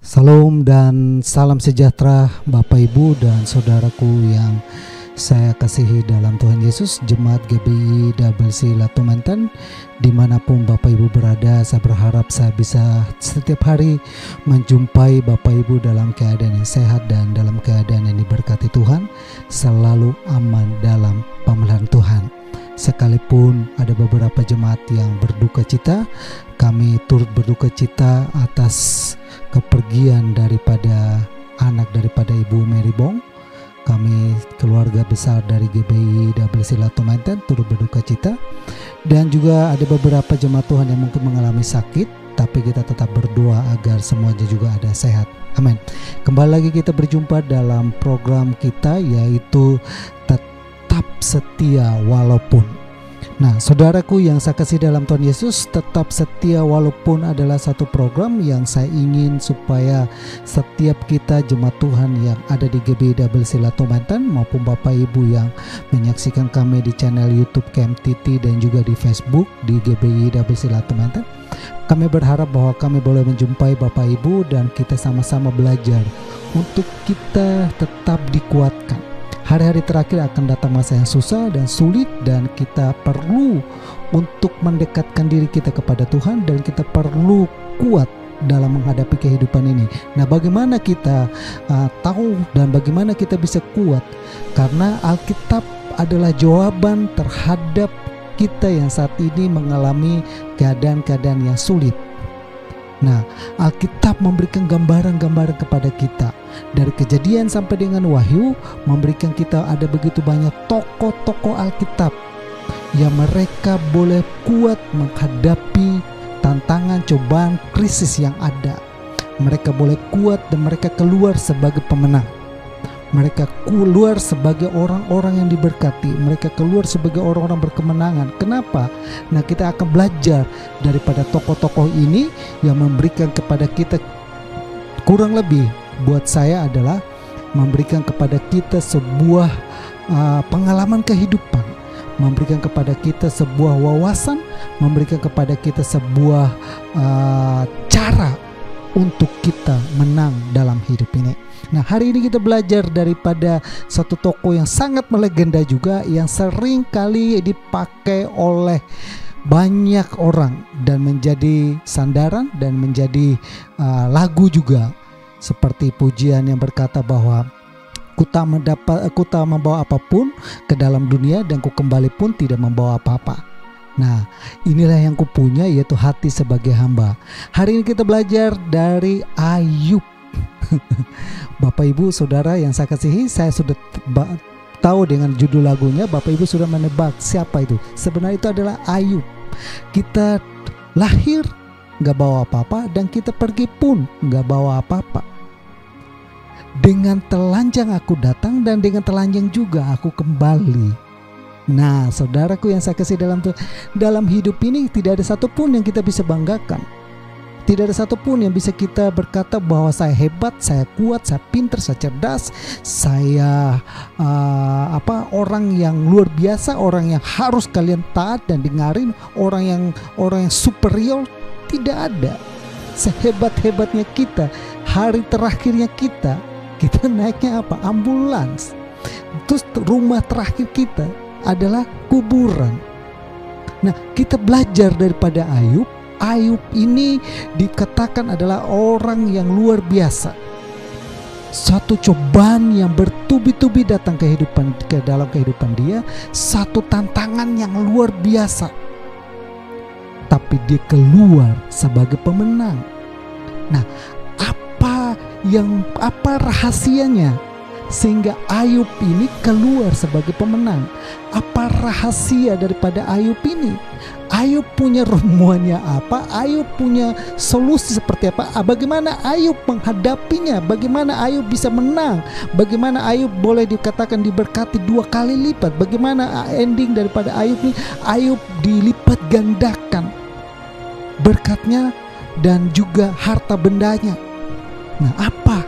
Salam dan salam sejahtera Bapak Ibu dan saudaraku yang saya kasihi dalam Tuhan Yesus. Jemaat GBI WC Latumantan, dimanapun Bapak Ibu berada, saya berharap saya bisa setiap hari menjumpai Bapak Ibu dalam keadaan yang sehat dan dalam keadaan yang diberkati Tuhan, selalu aman dalam pemeliharaan Tuhan. Sekalipun ada beberapa jemaat yang berduka cita, kami turut berduka cita atas kepergian daripada anak daripada Ibu Mary Bong. Kami keluarga besar dari GBI WC Latumantan turut berduka cita. Dan juga ada beberapa jemaat Tuhan yang mungkin mengalami sakit, tapi kita tetap berdoa agar semuanya juga ada sehat. Amin. Kembali lagi kita berjumpa dalam program kita, yaitu Tetap Setia Walaupun. Nah, saudaraku yang saya kasih dalam Tuhan Yesus, Tetap Setia Walaupun adalah satu program yang saya ingin supaya setiap kita jemaat Tuhan yang ada di GBI WC Latumantan maupun Bapak Ibu yang menyaksikan kami di channel YouTube KMTT dan juga di Facebook di GBI WC Latumantan, kami berharap bahwa kami boleh menjumpai Bapak Ibu dan kita sama-sama belajar untuk kita tetap dikuatkan. Hari-hari terakhir akan datang masa yang susah dan sulit, dan kita perlu untuk mendekatkan diri kita kepada Tuhan, dan kita perlu kuat dalam menghadapi kehidupan ini. Nah, bagaimana kita tahu dan bagaimana kita bisa kuat? Karena Alkitab adalah jawaban terhadap kita yang saat ini mengalami keadaan-keadaan yang sulit. Nah, Alkitab memberikan gambaran-gambaran kepada kita. Dari Kejadian sampai dengan Wahyu, memberikan kita ada begitu banyak tokoh-tokoh Alkitab yang mereka boleh kuat menghadapi tantangan, cobaan, krisis yang ada. Mereka boleh kuat dan mereka keluar sebagai pemenang. Mereka keluar sebagai orang-orang yang diberkati. Mereka keluar sebagai orang-orang berkemenangan. Kenapa? Nah, kita akan belajar daripada tokoh-tokoh ini yang memberikan kepada kita, kurang lebih buat saya adalah memberikan kepada kita sebuah pengalaman kehidupan, memberikan kepada kita sebuah wawasan, memberikan kepada kita sebuah cara untuk kita menang dalam hidup ini. Nah, hari ini kita belajar daripada satu tokoh yang sangat melegenda juga, yang sering kali dipakai oleh banyak orang dan menjadi sandaran dan menjadi lagu juga, seperti pujian yang berkata bahwa ku tak membawa apapun ke dalam dunia, dan ku kembali pun tidak membawa apa-apa. Nah, inilah yang ku punya, yaitu hati sebagai hamba. Hari ini kita belajar dari Ayub. Bapak Ibu Saudara yang saya kasihi, saya sudah tahu dengan judul lagunya. Bapak Ibu sudah menebak siapa itu. Sebenarnya itu adalah Ayub. Kita lahir gak bawa apa-apa, dan kita pergi pun gak bawa apa-apa. Dengan telanjang aku datang, dan dengan telanjang juga aku kembali. Nah, saudaraku yang saya kasih dalam hidup ini, tidak ada satupun yang kita bisa banggakan. Tidak ada satupun yang bisa kita berkata bahwa saya hebat, saya kuat, saya pintar, saya cerdas, saya orang yang luar biasa, orang yang harus kalian taat dan dengarin, orang yang superior. Tidak ada. Sehebat-hebatnya kita, hari terakhirnya kita naiknya apa? Ambulans. Terus rumah terakhir kita adalah kuburan. Nah, kita belajar daripada Ayub. Ayub ini dikatakan adalah orang yang luar biasa. Satu cobaan yang bertubi-tubi datang ke dalam kehidupan dia, satu tantangan yang luar biasa. Tapi dia keluar sebagai pemenang. Nah, apa rahasianya sehingga Ayub ini keluar sebagai pemenang? Apa rahasia daripada Ayub ini? Ayub punya ramuannya apa? Ayub punya solusi seperti apa? Bagaimana Ayub menghadapinya? Bagaimana Ayub bisa menang? Bagaimana Ayub boleh dikatakan diberkati 2 kali lipat? Bagaimana ending daripada Ayub ini? Ayub dilipat gandakan berkatnya dan juga harta bendanya. Nah, apa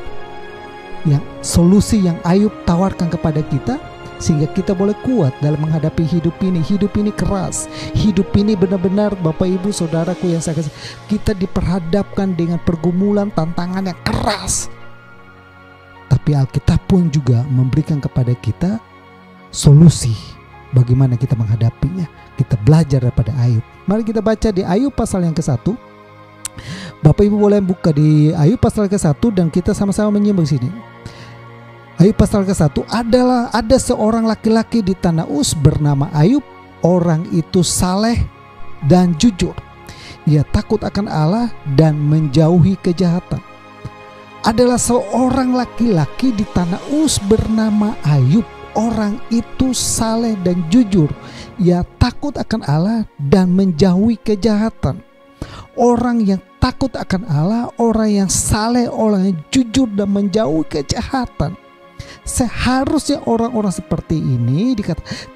yang solusi yang Ayub tawarkan kepada kita? sehingga kita boleh kuat dalam menghadapi hidup ini. Hidup ini keras, hidup ini benar-benar Bapak Ibu Saudaraku yang saya kasih, kita diperhadapkan dengan pergumulan, tantangan yang keras. Tapi Alkitab pun juga memberikan kepada kita solusi bagaimana kita menghadapinya. Kita belajar daripada Ayub. Mari kita baca di Ayub pasal yang ke-1. Bapak Ibu boleh buka di Ayub pasal ke-1 dan kita sama-sama menyimak sini. Ayub pasal ke-1, ada seorang laki-laki di tanah Uz bernama Ayub. Orang itu saleh dan jujur. Ia takut akan Allah dan menjauhi kejahatan. Adalah seorang laki-laki di tanah Uz bernama Ayub. Orang itu saleh dan jujur. Ia takut akan Allah dan menjauhi kejahatan. Orang yang takut akan Allah, orang yang saleh, orang yang jujur dan menjauhi kejahatan. Seharusnya orang-orang seperti ini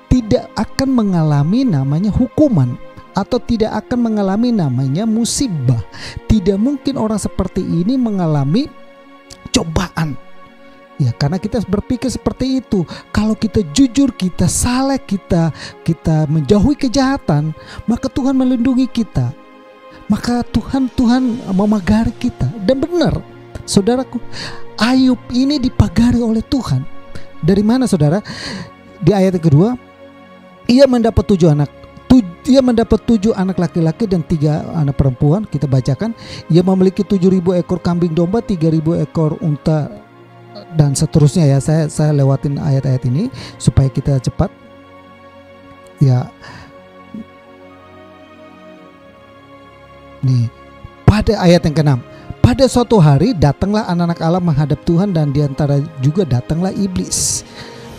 tidak akan mengalami namanya hukuman atau tidak akan mengalami namanya musibah. Tidak mungkin orang seperti ini mengalami cobaan. Ya, karena kita berpikir seperti itu. Kalau kita jujur, kita saleh, kita menjauhi kejahatan, maka Tuhan melindungi kita. Maka Tuhan memagari kita. Dan benar, saudaraku, Ayub ini dipagari oleh Tuhan. Dari mana, saudara? Di ayat yang kedua, ia mendapat 7 anak. Ia mendapat 7 anak laki-laki dan 3 anak perempuan. Kita bacakan. Ia memiliki 7.000 ekor kambing domba, 3.000 ekor unta, dan seterusnya ya. Saya lewatin ayat-ayat ini supaya kita cepat. Ya. Nih, pada ayat yang ke-6. Pada suatu hari datanglah anak-anak Allah menghadap Tuhan dan diantara juga datanglah iblis.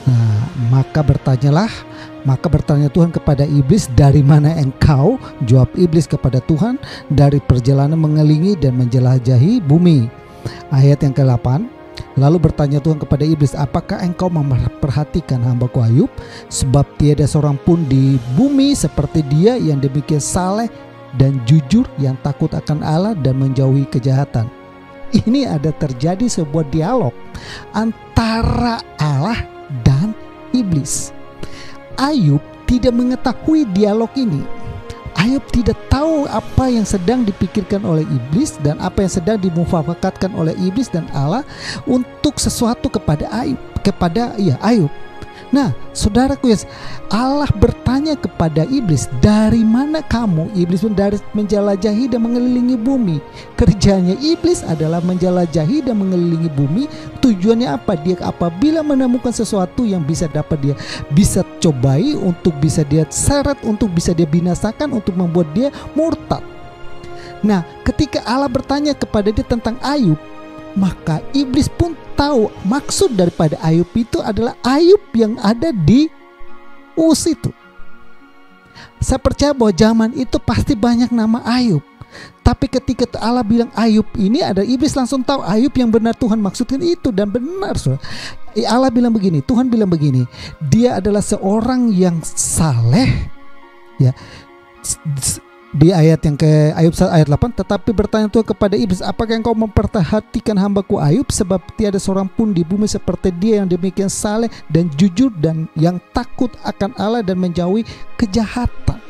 Nah, maka bertanya Tuhan kepada iblis, dari mana engkau? Jawab iblis kepada Tuhan, dari perjalanan mengelilingi dan menjelajahi bumi. Ayat yang ke-8. Lalu bertanya Tuhan kepada iblis, apakah engkau memperhatikan hambaku Ayub? Sebab tiada seorang pun di bumi seperti dia yang demikian saleh dan jujur, yang takut akan Allah dan menjauhi kejahatan. Ini ada terjadi sebuah dialog antara Allah dan iblis. Ayub tidak mengetahui dialog ini. Ayub tidak tahu apa yang sedang dipikirkan oleh iblis dan apa yang sedang dimufakatkan oleh iblis dan Allah untuk sesuatu kepada Ayub. Nah, saudaraku, Allah bertanya kepada iblis, dari mana kamu? Iblis pun dari menjelajahi dan mengelilingi bumi. Kerjanya iblis adalah menjelajahi dan mengelilingi bumi. Tujuannya apa? Dia apabila menemukan sesuatu yang bisa dapat dia bisa cobai, untuk bisa dia seret, untuk bisa dia binasakan, untuk membuat dia murtad. Nah, ketika Allah bertanya kepada dia tentang Ayub, maka iblis pun tahu maksud daripada Ayub itu adalah Ayub yang ada di Uz itu. Saya percaya bahwa zaman itu pasti banyak nama Ayub. Tapi ketika Allah bilang Ayub ini, ada iblis langsung tahu Ayub yang benar Tuhan maksudkan itu. Dan benar, saudara. Allah bilang begini, Tuhan bilang begini, dia adalah seorang yang saleh, ya. Di ayat yang ke Ayub ayat 8, tetapi bertanya Tuhan kepada iblis, apakah engkau memperhatikan hambaku Ayub? Sebab tiada seorang pun di bumi seperti dia yang demikian saleh dan jujur dan yang takut akan Allah dan menjauhi kejahatan.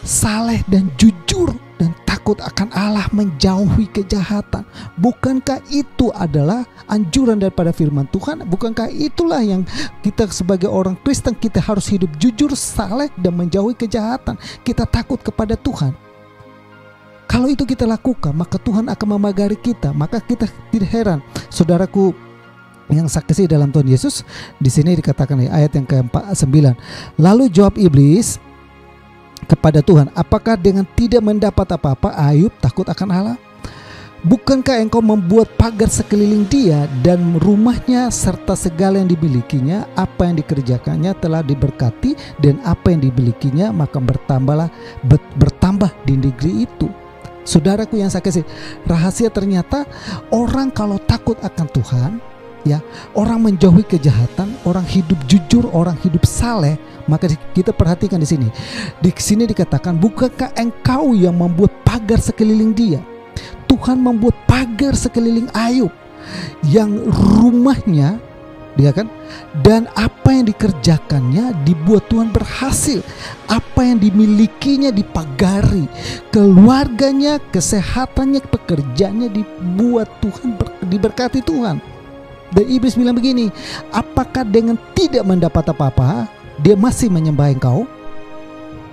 Saleh dan jujur dan takut akan Allah, menjauhi kejahatan. Bukankah itu adalah anjuran daripada firman Tuhan? Bukankah itulah yang kita sebagai orang Kristen, kita harus hidup jujur, saleh dan menjauhi kejahatan. Kita takut kepada Tuhan. Kalau itu kita lakukan, maka Tuhan akan memagari kita. Maka kita tidak heran, saudaraku yang saksi dalam Tuhan Yesus. Di sini dikatakan ayat yang ke-9. Lalu jawab iblis kepada Tuhan, apakah dengan tidak mendapat apa-apa Ayub takut akan Allah? Bukankah engkau membuat pagar sekeliling dia dan rumahnya serta segala yang dimilikinya? Apa yang dikerjakannya telah diberkati, dan apa yang dimilikinya maka bertambah di negeri itu. Saudaraku yang saya kasih, rahasia ternyata orang kalau takut akan Tuhan, ya, orang menjauhi kejahatan, orang hidup jujur, orang hidup saleh. Maka kita perhatikan di sini. Di sini dikatakan, bukankah engkau yang membuat pagar sekeliling dia? Tuhan membuat pagar sekeliling Ayub, yang rumahnya dia kan, dan apa yang dikerjakannya dibuat Tuhan berhasil. Apa yang dimilikinya dipagari, keluarganya, kesehatannya, pekerjaannya dibuat Tuhan diberkati Tuhan. Dan iblis bilang begini, apakah dengan tidak mendapat apa-apa dia masih menyembah engkau?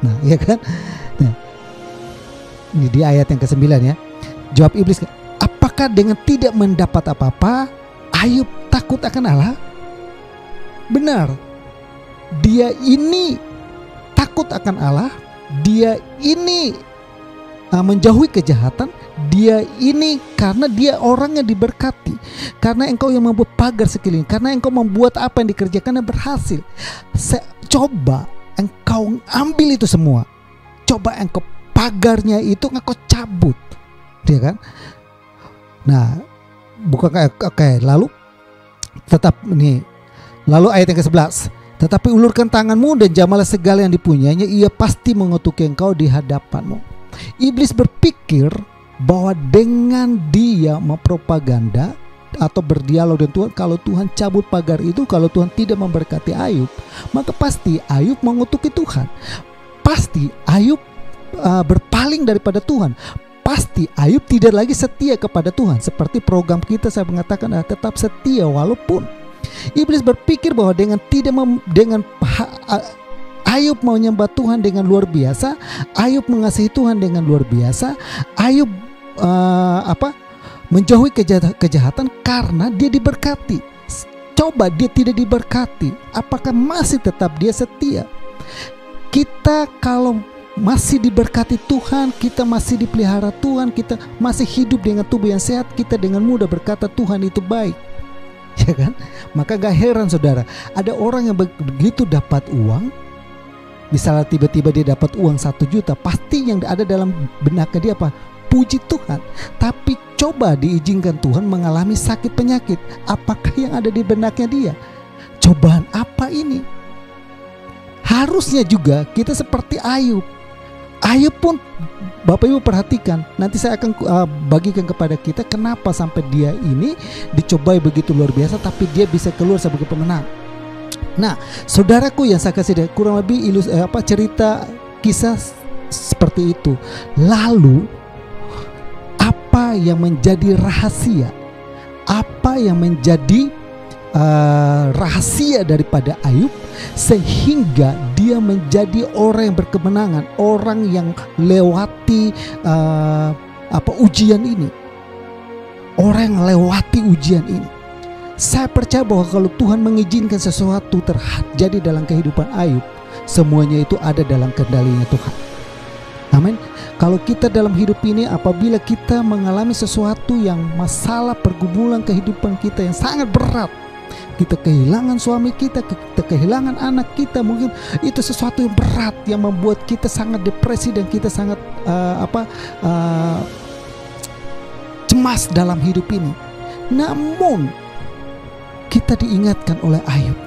Nah, ya kan? Nah, ini di ayat yang ke-9 ya. Jawab iblis, apakah dengan tidak mendapat apa-apa Ayub takut akan Allah? Benar, dia ini takut akan Allah, dia ini menjauhi kejahatan, dia ini karena dia orang yang diberkati, karena engkau yang membuat pagar sekeliling, karena engkau membuat apa yang dikerjakannya berhasil. Coba engkau ambil itu semua, coba engkau pagarnya itu engkau cabut, dia kan? Nah, bukan oke, lalu tetap nih. Lalu ayat yang ke-11, tetapi ulurkan tanganmu dan jamalah segala yang dipunyainya, ia pasti mengutuki engkau di hadapanmu. Iblis berpikir bahwa dengan dia mempropaganda atau berdialog dengan Tuhan, kalau Tuhan cabut pagar itu, kalau Tuhan tidak memberkati Ayub, maka pasti Ayub mengutuki Tuhan. Pasti Ayub berpaling daripada Tuhan. Pasti Ayub tidak lagi setia kepada Tuhan. Seperti program kita saya mengatakan tetap setia walaupun. Iblis berpikir bahwa dengan Ayub mau menyembah Tuhan dengan luar biasa, Ayub mengasihi Tuhan dengan luar biasa, Ayub menjauhi kejahatan karena dia diberkati. Coba dia tidak diberkati, apakah masih tetap dia setia? Kita kalau masih diberkati Tuhan, kita masih dipelihara Tuhan, kita masih hidup dengan tubuh yang sehat, kita dengan mudah berkata Tuhan itu baik, ya kan? Maka gak heran saudara, ada orang yang begitu dapat uang, misalnya tiba-tiba dia dapat uang 1 juta, pasti yang ada dalam benaknya dia apa? Puji Tuhan. Tapi coba diizinkan Tuhan mengalami sakit penyakit, apakah yang ada di benaknya dia? Cobaan apa ini? Harusnya juga kita seperti Ayub. Ayub pun Bapak Ibu perhatikan, nanti saya akan bagikan kepada kita kenapa sampai dia ini dicobai begitu luar biasa tapi dia bisa keluar sebagai pemenang. Nah, saudaraku yang saya kasih kurang lebih cerita kisah seperti itu. Lalu apa yang menjadi rahasia? Apa yang menjadi rahasia daripada Ayub sehingga dia menjadi orang yang berkemenangan, orang yang lewati ujian ini, orang yang lewati ujian ini. Saya percaya bahwa kalau Tuhan mengizinkan sesuatu terjadi dalam kehidupan Ayub, semuanya itu ada dalam kendalinya Tuhan. Amin. Kalau kita dalam hidup ini, apabila kita mengalami sesuatu yang masalah pergumulan kehidupan kita yang sangat berat, kita kehilangan suami kita kehilangan anak kita, mungkin itu sesuatu yang berat yang membuat kita sangat depresi dan kita sangat cemas dalam hidup ini. Namun kita diingatkan oleh Ayub,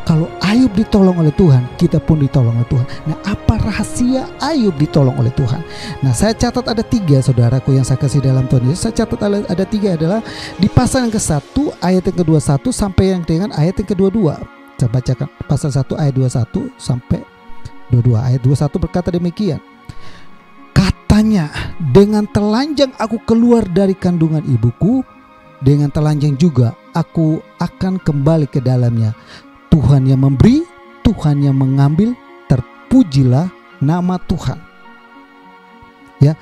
kalau Ayub ditolong oleh Tuhan, kita pun ditolong oleh Tuhan. Nah, apa rahasia Ayub ditolong oleh Tuhan? Nah, saya catat ada 3 saudaraku yang saya kasih dalam Tuhan Yesus. Saya catat ada 3 adalah di pasal yang ke-1 ayat yang ke-21 sampai yang dengan ayat yang ke-22. Saya bacakan pasal 1 ayat 21 sampai 22. Ayat 21 berkata demikian. Katanya, dengan telanjang aku keluar dari kandungan ibuku, dengan telanjang juga aku akan kembali ke dalamnya. Tuhan yang memberi, Tuhan yang mengambil, terpujilah nama Tuhan. Ya.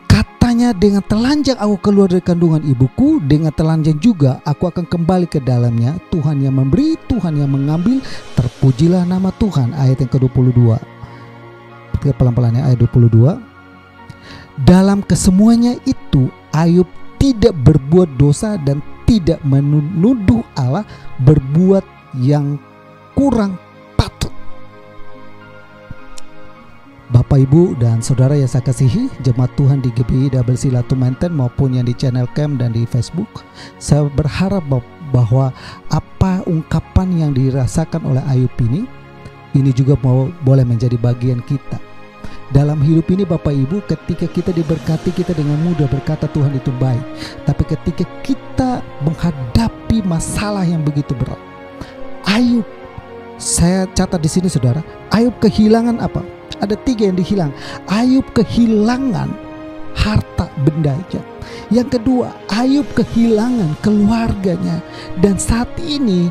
Katanya, dengan telanjang aku keluar dari kandungan ibuku, dengan telanjang juga aku akan kembali ke dalamnya. Tuhan yang memberi, Tuhan yang mengambil, terpujilah nama Tuhan. Ayat yang ke-22. Pelan-pelannya ayat 22. Dalam kesemuanya itu Ayub tidak berbuat dosa dan tidak menuduh Allah berbuat yang kurang patut. Bapak, Ibu, dan saudara yang saya kasihi, jemaat Tuhan di GBI Double C Latu Menten maupun yang di channel Camp dan di Facebook, saya berharap bahwa apa ungkapan yang dirasakan oleh Ayub ini juga boleh menjadi bagian kita. Dalam hidup ini Bapak Ibu, ketika kita diberkati, kita dengan mudah berkata Tuhan itu baik. Tapi ketika kita menghadapi menghadapi masalah yang begitu berat. Ayub, saya catat di sini saudara, Ayub kehilangan apa? Ada 3 yang dihilang. Ayub kehilangan harta bendanya. Yang kedua, Ayub kehilangan keluarganya. Dan saat ini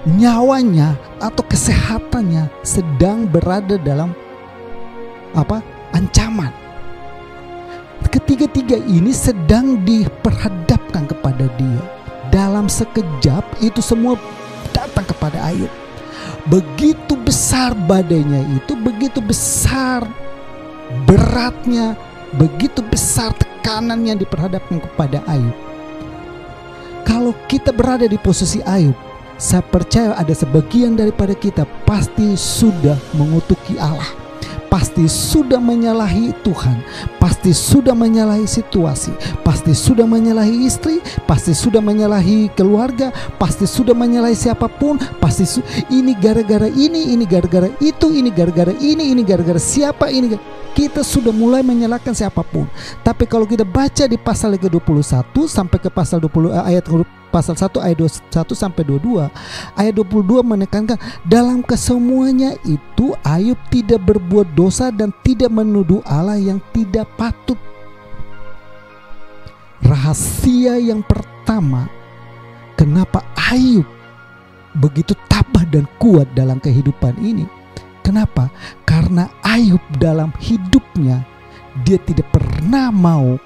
nyawanya atau kesehatannya sedang berada dalam ancaman. Ketiga-tiga ini sedang diperhadapkan kepada dia. Dalam sekejap itu semua datang kepada Ayub. Begitu besar badainya itu, begitu besar beratnya, begitu besar tekanan yang diperhadapkan kepada Ayub. Kalau kita berada di posisi Ayub, saya percaya ada sebagian daripada kita pasti sudah mengutuki Allah, pasti sudah menyalahi Tuhan, pasti sudah menyalahi situasi, pasti sudah menyalahi istri, pasti sudah menyalahi keluarga, pasti sudah menyalahi siapapun, pasti ini gara-gara ini gara-gara itu, ini gara-gara ini gara-gara siapa, ini kita sudah mulai menyalahkan siapapun. Tapi kalau kita baca di pasal ke-21 sampai ke pasal 20 pasal 1 ayat 21 sampai 22, ayat 22 menekankan dalam kesemuanya itu Ayub tidak berbuat dosa dan tidak menuduh Allah yang tidak patut. Rahasia yang pertama kenapa Ayub begitu tabah dan kuat dalam kehidupan ini. Kenapa? Karena Ayub dalam hidupnya dia tidak pernah mau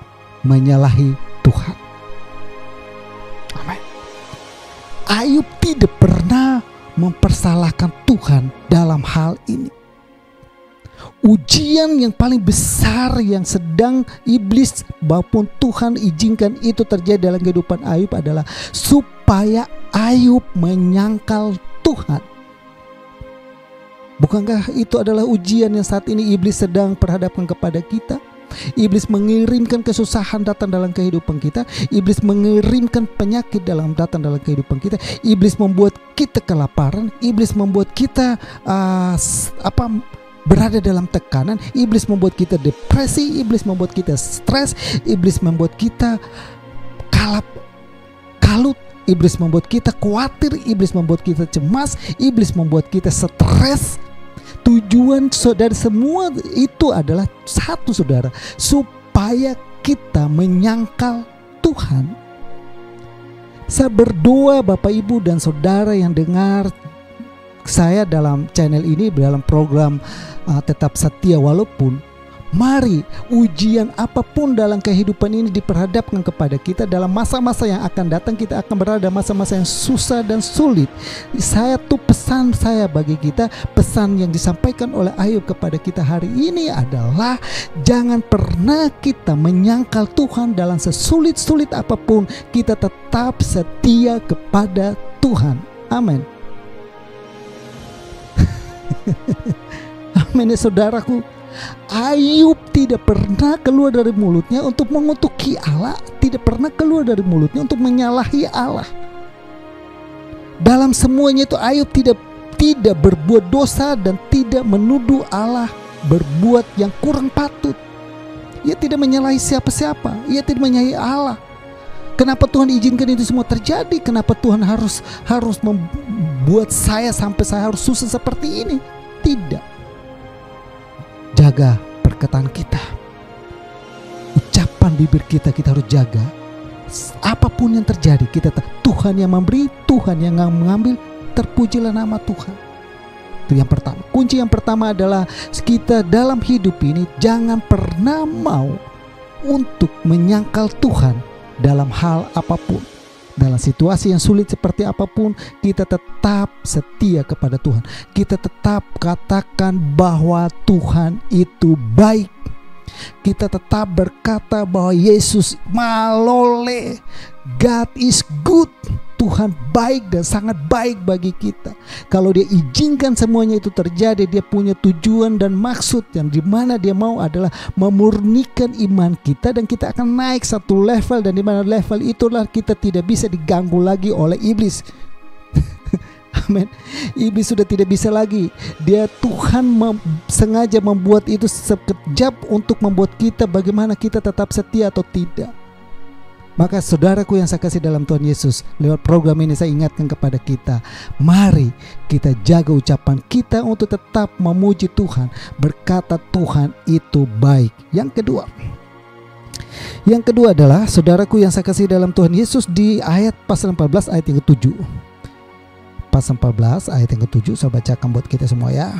menyalahi Tuhan. Amin. Ayub tidak pernah mempersalahkan Tuhan dalam hal ini. Ujian yang paling besar yang sedang iblis maupun Tuhan izinkan itu terjadi dalam kehidupan Ayub adalah supaya Ayub menyangkal Tuhan. Bukankah itu adalah ujian yang saat ini iblis sedang perhadapkan kepada kita? Iblis mengirimkan kesusahan datang dalam kehidupan kita. Iblis mengirimkan penyakit datang dalam kehidupan kita. Iblis membuat kita kelaparan. Iblis membuat kita berada dalam tekanan. Iblis membuat kita depresi. Iblis membuat kita stres. Iblis membuat kita kalut. Iblis membuat kita khawatir. Iblis membuat kita cemas. Iblis membuat kita stres. Tujuan dari semua itu adalah satu saudara, supaya kita menyangkal Tuhan. Saya berdoa Bapak Ibu dan saudara yang dengar saya dalam channel ini, dalam program Tetap Setia Walaupun, mari ujian apapun dalam kehidupan ini diperhadapkan kepada kita. Dalam masa-masa yang akan datang kita akan berada masa-masa yang susah dan sulit. Pesan saya bagi kita, pesan yang disampaikan oleh Ayub kepada kita hari ini adalah jangan pernah kita menyangkal Tuhan dalam sesulit-sulit apapun. Kita tetap setia kepada Tuhan. Amin. Amin ya saudaraku. Ayub tidak pernah keluar dari mulutnya untuk mengutuki Allah, tidak pernah keluar dari mulutnya untuk menyalahi Allah. Dalam semuanya itu Ayub tidak berbuat dosa dan tidak menuduh Allah berbuat yang kurang patut. Ia tidak menyalahi siapa-siapa, ia tidak menyalahi Allah. Kenapa Tuhan izinkan itu semua terjadi? Kenapa Tuhan harus membuat sampai saya harus susah seperti ini? Tidak. Jaga perkataan kita, ucapan bibir kita harus jaga. Apapun yang terjadi, Tuhan yang memberi, Tuhan yang mengambil, terpujilah nama Tuhan. Itu yang pertama. Kunci yang pertama adalah kita dalam hidup ini jangan pernah mau untuk menyangkal Tuhan dalam hal apapun. Dalam situasi yang sulit seperti apapun, kita tetap setia kepada Tuhan. Kita tetap katakan bahwa Tuhan itu baik. Kita tetap berkata bahwa Yesus malole, God is good. Tuhan baik dan sangat baik bagi kita. Kalau dia izinkan semuanya itu terjadi, dia punya tujuan dan maksud yang dimana dia mau adalah memurnikan iman kita, dan kita akan naik satu level, dan dimana level itulah kita tidak bisa diganggu lagi oleh iblis. Amin. Iblis sudah tidak bisa lagi. Tuhan sengaja membuat itu sekejap untuk membuat kita bagaimana kita tetap setia atau tidak. Maka saudaraku yang saya kasih dalam Tuhan Yesus, lewat program ini saya ingatkan kepada kita, mari kita jaga ucapan kita untuk tetap memuji Tuhan, berkata Tuhan itu baik. Yang kedua adalah, saudaraku yang saya kasih dalam Tuhan Yesus, di ayat pasal 14 ayat yang ke-7. Pasal 14 ayat yang ke-7 saya bacakan buat kita semua ya.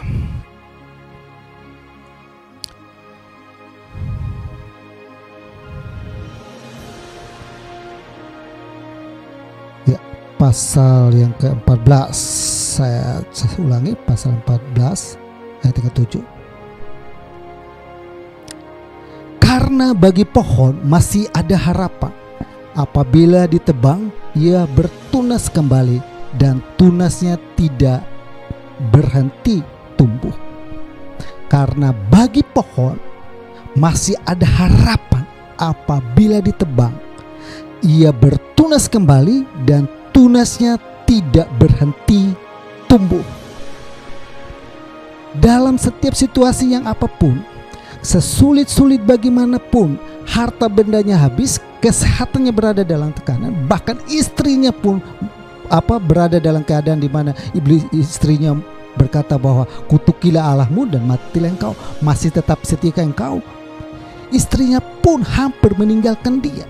Pasal yang ke-14, saya ulangi, pasal 14 ayat yang ke-7. Karena bagi pohon masih ada harapan, apabila ditebang ia bertunas kembali dan tunasnya tidak berhenti tumbuh. Karena bagi pohon masih ada harapan, apabila ditebang ia bertunas kembali dan tunasnya tidak berhenti tumbuh. Dalam setiap situasi yang apapun, sesulit-sulit bagaimanapun, harta bendanya habis, kesehatannya berada dalam tekanan, bahkan istrinya pun berada dalam keadaan di mana istrinya berkata bahwa kutukilah Allahmu dan matilah engkau, masih tetap setia engkau. Istrinya pun hampir meninggalkan dia,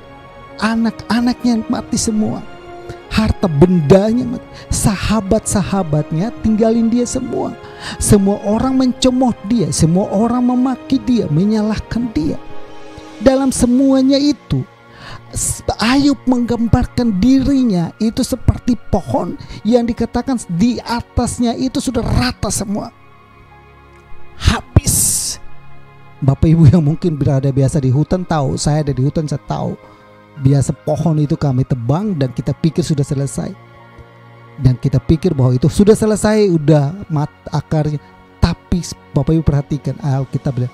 anak-anaknya mati semua, harta bendanya mati, sahabat-sahabatnya tinggalin dia semua. Semua orang mencemooh dia, semua orang memaki dia, menyalahkan dia. Dalam semuanya itu, Ayub menggambarkan dirinya itu seperti pohon yang dikatakan di atasnya itu sudah rata semua, habis. Bapak Ibu yang mungkin berada biasa di hutan tahu, saya ada di hutan, saya tahu. Biasa pohon itu kami tebang dan kita pikir sudah selesai. Dan kita pikir bahwa itu sudah selesai, udah akarnya. Tapi Bapak Ibu perhatikan, Alkitab bilang,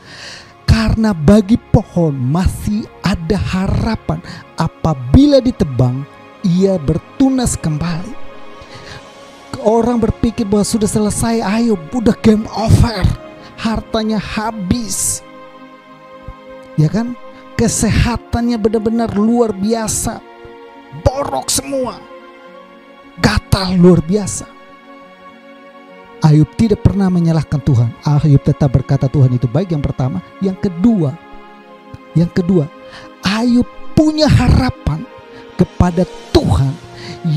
karena bagi pohon masih ada harapan, apabila ditebang ia bertunas kembali. Orang berpikir bahwa sudah selesai, Ayub udah game over, hartanya habis, ya kan? Kesehatannya benar-benar luar biasa, borok semua, gatal luar biasa. Ayub tidak pernah menyalahkan Tuhan. Ayub tetap berkata Tuhan itu baik, yang pertama. Yang kedua, Ayub punya harapan kepada Tuhan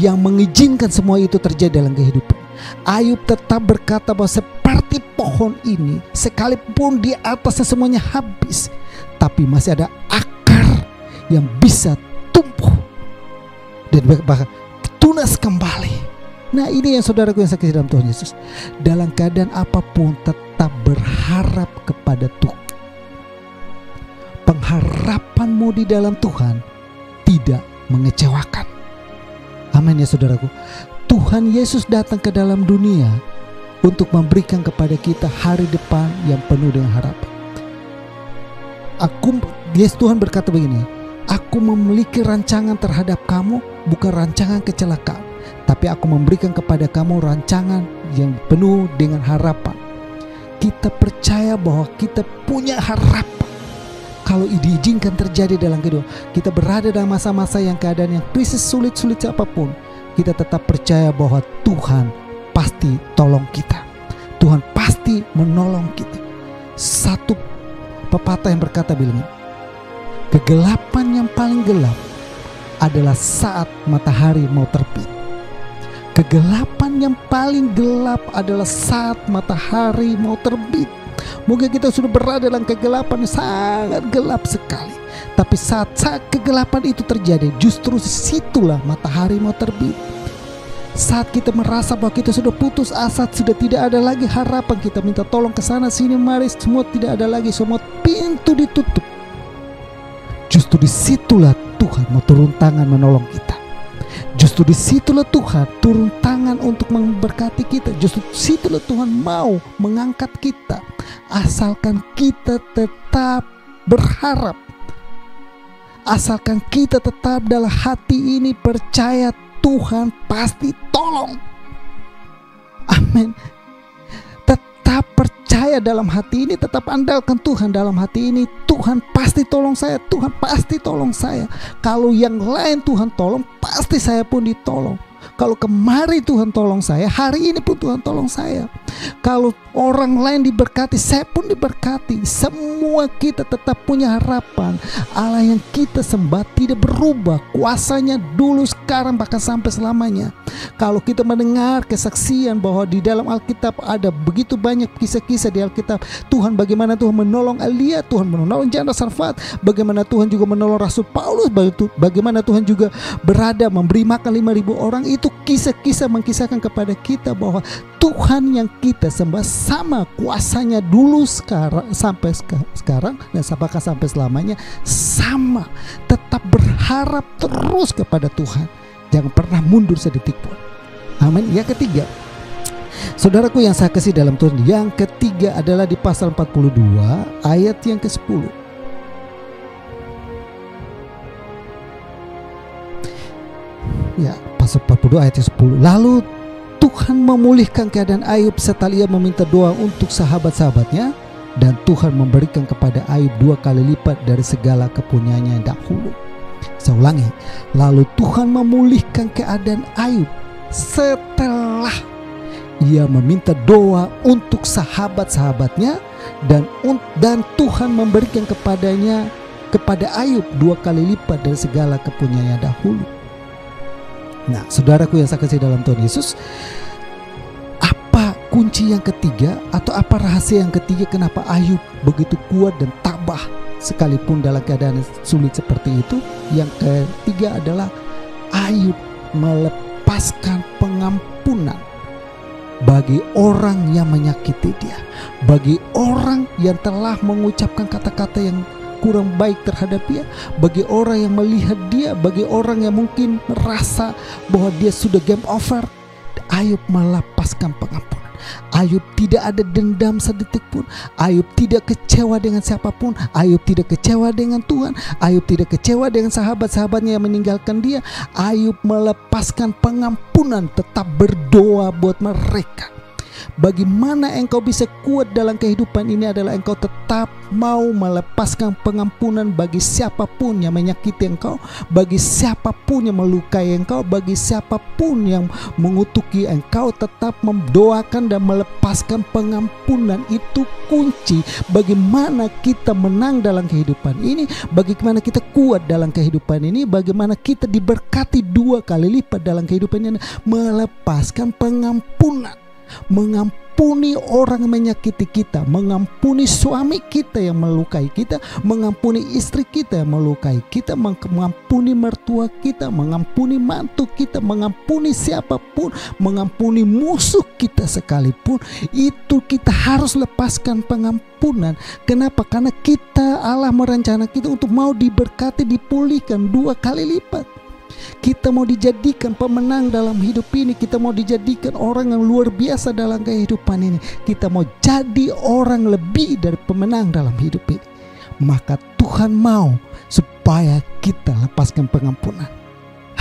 yang mengizinkan semua itu terjadi dalam kehidupan. Ayub tetap berkata bahwa seperti pohon ini, sekalipun di atasnya semuanya habis, tapi masih ada akar yang bisa tumbuh dan bahkan tunas kembali. Nah, ini yang saudaraku yang saya kasih dalam Tuhan Yesus. Dalam keadaan apapun tetap berharap kepada Tuhan. Pengharapanmu di dalam Tuhan tidak mengecewakan. Amin ya saudaraku. Tuhan Yesus datang ke dalam dunia untuk memberikan kepada kita hari depan yang penuh dengan harapan. Tuhan berkata begini, aku memiliki rancangan terhadap kamu, bukan rancangan kecelakaan, tapi aku memberikan kepada kamu rancangan yang penuh dengan harapan. Kita percaya bahwa kita punya harapan. Kalau diizinkan terjadi dalam kehidupan kita, berada dalam masa-masa yang keadaan yang krisis, sulit-sulit apapun, kita tetap percaya bahwa Tuhan pasti tolong kita, Tuhan pasti menolong kita. Satu pepatah yang berkata bilang, kegelapan yang paling gelap adalah saat matahari mau terbit. Kegelapan yang paling gelap adalah saat matahari mau terbit. Mungkin kita sudah berada dalam kegelapan yang sangat gelap sekali, tapi saat kegelapan itu terjadi, justru situlah matahari mau terbit. Saat kita merasa bahwa kita sudah putus asa, sudah tidak ada lagi harapan, kita minta tolong ke sana sini, mari, semua tidak ada lagi, semua pintu ditutup. Justru disitulah Tuhan mau turun tangan menolong kita. Justru disitulah Tuhan turun tangan untuk memberkati kita. Justru disitulah Tuhan mau mengangkat kita, asalkan kita tetap berharap, asalkan kita tetap dalam hati ini percaya Tuhan pasti tolong. Amin. Tetap percaya percaya dalam hati ini, tetap andalkan Tuhan dalam hati ini. Tuhan pasti tolong saya, Tuhan pasti tolong saya. Kalau yang lain Tuhan tolong, pasti saya pun ditolong. Kalau kemarin Tuhan tolong saya, hari ini pun Tuhan tolong saya. Kalau orang lain diberkati, saya pun diberkati. Semua kita tetap punya harapan. Allah yang kita sembah tidak berubah. Kuasanya dulu, sekarang, bahkan sampai selamanya. Kalau kita mendengar kesaksian bahwa di dalam Alkitab ada begitu banyak kisah-kisah di Alkitab, Tuhan bagaimana Tuhan menolong Elia, Tuhan menolong janda Sarfat, bagaimana Tuhan juga menolong Rasul Paulus, bagaimana Tuhan juga berada memberi makan 5.000 orang. Itu kisah-kisah mengkisahkan kepada kita bahwa Tuhan yang kita sembah sama kuasanya dulu, sekarang, sampai sekarang, dan apakah sampai selamanya sama. Tetap berharap terus kepada Tuhan, jangan pernah mundur sedetik pun. Amin. Yang ketiga, saudaraku yang saya kasih dalam Tuhan, yang ketiga adalah di pasal 42 ayat yang ke-10. Ya, pasal 42 ayat yang 10. Lalu Tuhan memulihkan keadaan Ayub setelah ia meminta doa untuk sahabat-sahabatnya, dan Tuhan memberikan kepada Ayub 2 kali lipat dari segala kepunyaannya yang dahulu. Saya ulangi, lalu Tuhan memulihkan keadaan Ayub setelah ia meminta doa untuk sahabat-sahabatnya, dan Tuhan memberikan kepada Ayub 2 kali lipat dari segala kepunyaannya yang dahulu. Nah, saudaraku yang saya kasih dalam Tuhan Yesus, apa kunci yang ketiga atau apa rahasia yang ketiga kenapa Ayub begitu kuat dan tabah sekalipun dalam keadaan sulit seperti itu? Yang ketiga adalah Ayub melepaskan pengampunan bagi orang yang menyakiti dia, bagi orang yang telah mengucapkan kata-kata yang kurang baik terhadap dia, bagi orang yang melihat dia, bagi orang yang mungkin merasa bahwa dia sudah game over. Ayub melepaskan pengampunan. Ayub tidak ada dendam sedetik pun. Ayub tidak kecewa dengan siapapun. Ayub tidak kecewa dengan Tuhan. Ayub tidak kecewa dengan sahabat-sahabatnya yang meninggalkan dia. Ayub melepaskan pengampunan, tetap berdoa buat mereka. Bagaimana engkau bisa kuat dalam kehidupan ini adalah engkau tetap mau melepaskan pengampunan bagi siapapun yang menyakiti engkau, bagi siapapun yang melukai engkau, bagi siapapun yang mengutuki engkau. Tetap mendoakan dan melepaskan pengampunan. Itu kunci bagaimana kita menang dalam kehidupan ini, bagaimana kita kuat dalam kehidupan ini, bagaimana kita diberkati 2 kali lipat dalam kehidupan ini. Melepaskan pengampunan, mengampuni orang yang menyakiti kita, mengampuni suami kita yang melukai kita, mengampuni istri kita yang melukai kita, mengampuni mertua kita, mengampuni mantu kita, mengampuni siapapun, mengampuni musuh kita sekalipun. Itu kita harus lepaskan pengampunan. Kenapa? Karena Allah merencanakan kita untuk mau diberkati, dipulihkan 2 kali lipat. Kita mau dijadikan pemenang dalam hidup ini. Kita mau dijadikan orang yang luar biasa dalam kehidupan ini. Kita mau jadi orang lebih dari pemenang dalam hidup ini. Maka Tuhan mau supaya kita lepaskan pengampunan.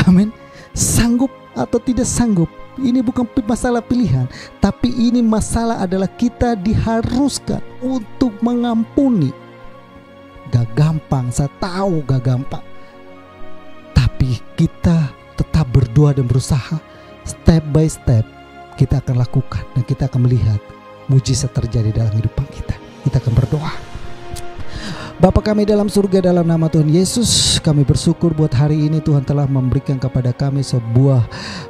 Amin. Sanggup atau tidak sanggup, ini bukan masalah pilihan, tapi ini masalah adalah kita diharuskan untuk mengampuni. Gak gampang, saya tahu gak gampang. Tapi kita tetap berdoa dan berusaha. Step by step kita akan lakukan, dan kita akan melihat mujizat terjadi dalam kehidupan kita. Kita akan berdoa. Bapa kami dalam surga, dalam nama Tuhan Yesus, kami bersyukur buat hari ini Tuhan telah memberikan kepada kami sebuah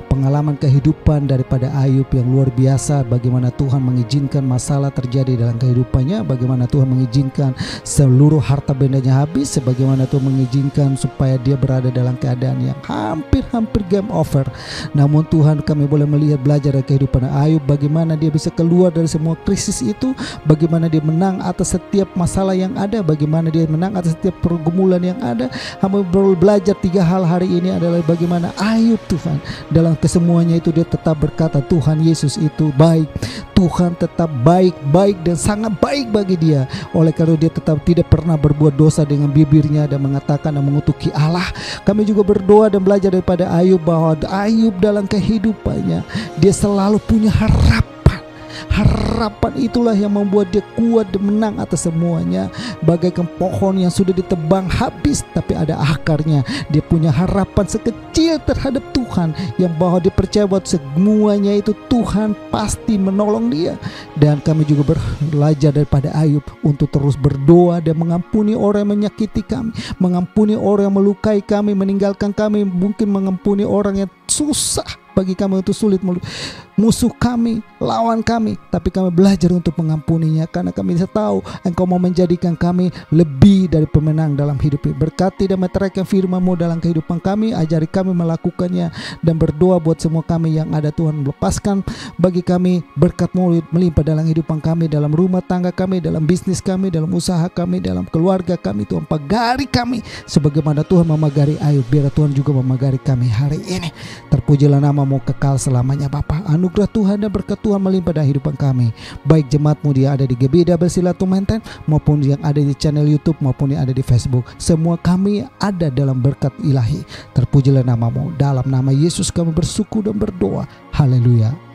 pengalaman kehidupan daripada Ayub yang luar biasa. Bagaimana Tuhan mengizinkan masalah terjadi dalam kehidupannya, bagaimana Tuhan mengizinkan seluruh harta bendanya habis, sebagaimana Tuhan mengizinkan supaya dia berada dalam keadaan yang hampir game over. Namun Tuhan, kami boleh melihat, belajar dari kehidupan Ayub, bagaimana dia bisa keluar dari semua krisis itu, bagaimana dia menang atas setiap masalah yang ada, bagaimana dia menang atas setiap pergumulan yang ada. Kami perlu belajar 3 hal hari ini adalah bagaimana Ayub, Tuhan, dalam kesemuanya itu dia tetap berkata Tuhan Yesus itu baik. Tuhan tetap baik dan sangat baik bagi dia. Oleh karena dia tetap tidak pernah berbuat dosa dengan bibirnya dan mengatakan dan mengutuki Allah. Kami juga berdoa dan belajar daripada Ayub bahwa Ayub dalam kehidupannya dia selalu punya harapan harapan itulah yang membuat dia kuat dan menang atas semuanya. Bagaikan pohon yang sudah ditebang habis tapi ada akarnya. Dia punya harapan sekecil terhadap Tuhan, yang bahwa dia percaya bahwa semuanya itu Tuhan pasti menolong dia. Dan kami juga belajar daripada Ayub untuk terus berdoa dan mengampuni orang yang menyakiti kami, mengampuni orang yang melukai kami, meninggalkan kami, mungkin mengampuni orang yang susah bagi kami, untuk sulit musuh kami, lawan kami, tapi kami belajar untuk mengampuninya karena kami bisa tahu Engkau mau menjadikan kami lebih dari pemenang dalam hidup ini. Berkati dan meteraikan firman-Mu dalam kehidupan kami, ajari kami melakukannya, dan berdoa buat semua kami yang ada Tuhan. Lepaskan bagi kami berkat-Mu melimpah dalam kehidupan kami, dalam rumah tangga kami, dalam bisnis kami, dalam usaha kami, dalam keluarga kami. Tuhan, pagari kami sebagaimana Tuhan memagari Ayub. Biar Tuhan juga memagari kami hari ini. Terpujilah nama-Mu kekal selamanya Bapa. Anugerah Tuhan dan berkat Tuhan melimpah dalam kehidupan kami, baik jemaat-Mu yang ada di GBI Double C Latumentan maupun yang ada di channel YouTube maupun yang ada di Facebook. Semua kami ada dalam berkat ilahi. Terpujilah nama-Mu. Dalam nama Yesus kami bersyukur dan berdoa. Haleluya.